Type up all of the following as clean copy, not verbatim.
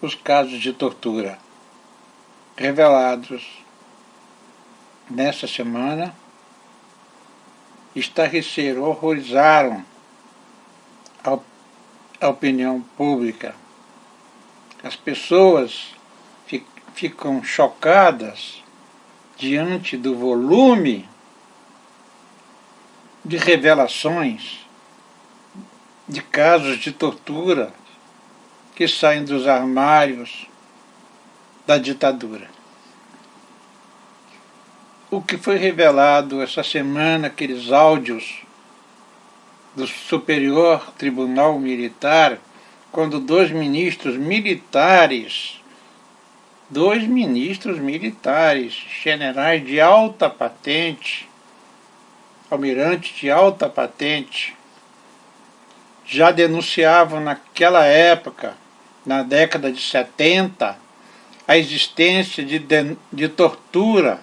os casos de tortura revelados nesta semana estarreceram, horrorizaram a opinião pública. As pessoas ficam chocadas diante do volume de revelações de casos de tortura que saem dos armários da ditadura. O que foi revelado essa semana, aqueles áudios do Superior Tribunal Militar, quando dois ministros militares, generais de alta patente, almirantes de alta patente, já denunciavam naquela época, na década de 70, a existência de tortura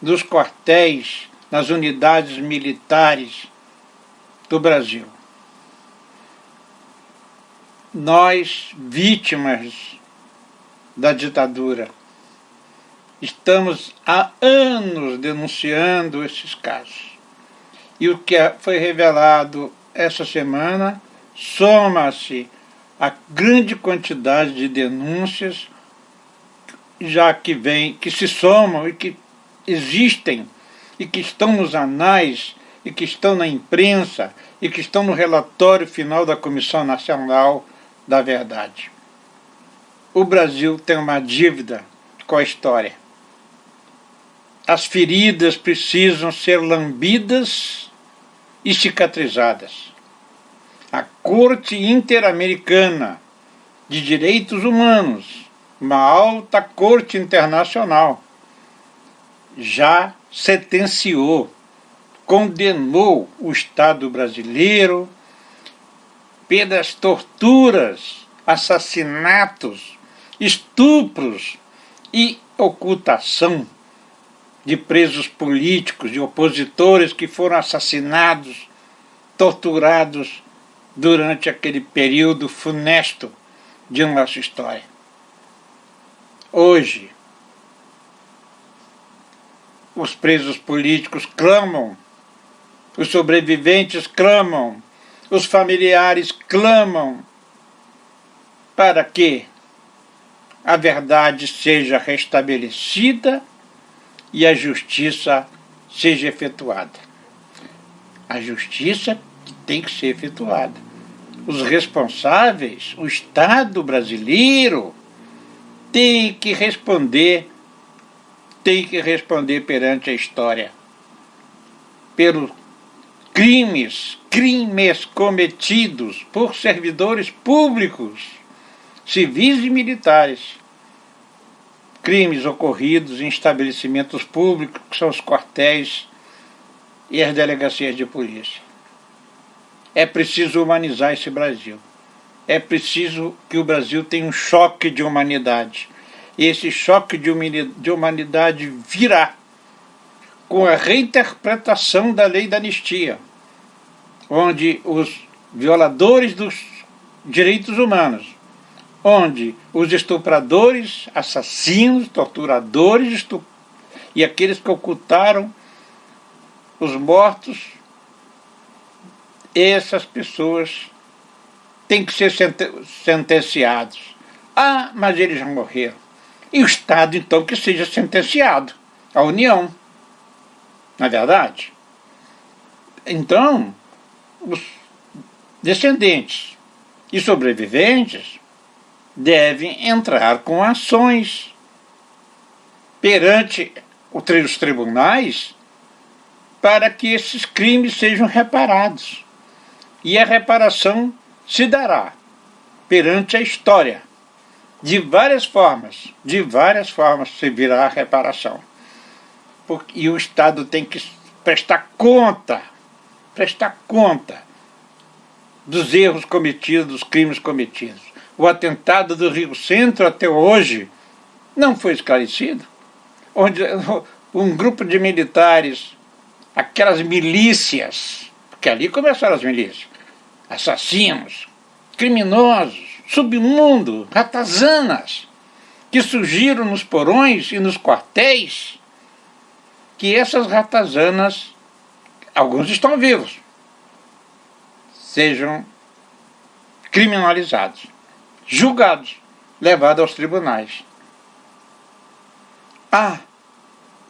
nos quartéis, nas unidades militares do Brasil. Nós, vítimas da ditadura, estamos há anos denunciando esses casos. E o que foi revelado essa semana soma-se a grande quantidade de denúncias que se somam e que existem e que estão nos anais e que estão na imprensa e que estão no relatório final da Comissão Nacional da Verdade. O Brasil tem uma dívida com a história. As feridas precisam ser lambidas e cicatrizadas. A Corte Interamericana de Direitos Humanos, uma alta corte internacional, já sentenciou, condenou o Estado brasileiro pelas torturas, assassinatos, estupros e ocultação de presos políticos, de opositores que foram assassinados, torturados durante aquele período funesto de nossa história. Hoje, os presos políticos clamam, os sobreviventes clamam, os familiares clamam para que a verdade seja restabelecida e a justiça seja efetuada. A justiça tem que ser efetuada. Os responsáveis, o Estado brasileiro, tem que responder perante a história pelos crimes cometidos por servidores públicos, civis e militares. Crimes ocorridos em estabelecimentos públicos, que são os quartéis e as delegacias de polícia. É preciso humanizar esse Brasil. É preciso que o Brasil tenha um choque de humanidade. E esse choque de humanidade virá com a reinterpretação da lei da anistia, onde os violadores dos direitos humanos, onde os estupradores, assassinos, torturadores e aqueles que ocultaram os mortos, essas pessoas têm que ser sentenciados. Ah, mas eles já morreram. E o Estado, então, que seja sentenciado. A União. Não é verdade? Então, os descendentes e sobreviventes devem entrar com ações perante os tribunais para que esses crimes sejam reparados. E a reparação se dará perante a história. De várias formas se virá a reparação. E o Estado tem que prestar conta dos erros cometidos, dos crimes cometidos. O atentado do Rio Centro até hoje não foi esclarecido, onde um grupo de militares, aquelas milícias, porque ali começaram as milícias, assassinos, criminosos, submundo, ratazanas, que surgiram nos porões e nos quartéis, que essas ratazanas, alguns estão vivos, sejam criminalizados, julgados, levados aos tribunais.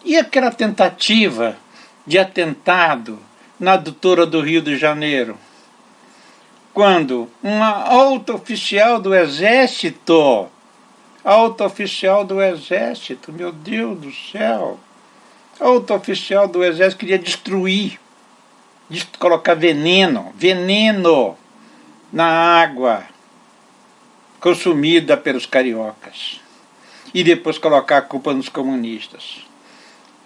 E aquela tentativa de atentado na Adutora do Rio de Janeiro, quando uma alta oficial do Exército, meu Deus do céu, alta oficial do Exército queria destruir, colocar veneno na água consumida pelos cariocas e depois colocar a culpa nos comunistas.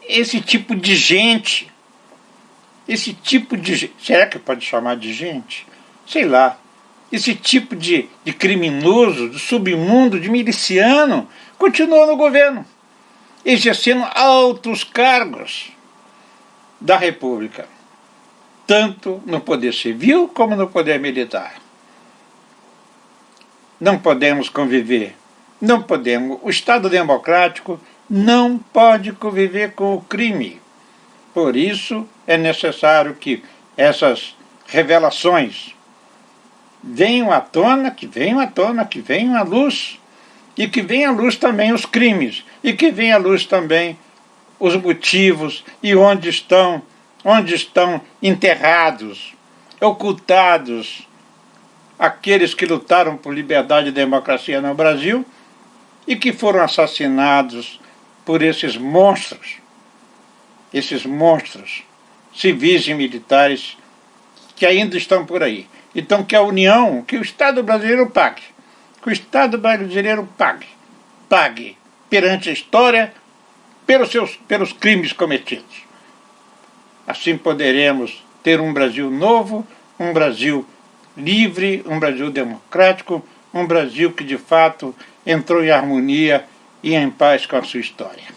Esse tipo de gente, será que pode chamar de gente? Sei lá. Esse tipo de criminoso, de submundo, de miliciano, continua no governo, exercendo altos cargos da República, tanto no poder civil como no poder militar. Não podemos conviver, não podemos. O Estado democrático não pode conviver com o crime. Por isso é necessário que essas revelações venham à tona, que venham à luz, e que venham à luz também os crimes, e que venham à luz também os motivos e onde estão enterrados, ocultados, aqueles que lutaram por liberdade e democracia no Brasil e que foram assassinados por esses monstros civis e militares que ainda estão por aí. Então que a União, que o Estado brasileiro pague, pague perante a história pelos crimes cometidos. Assim poderemos ter um Brasil novo, um Brasil livre, um Brasil democrático, um Brasil que de fato entrou em harmonia e em paz com a sua história.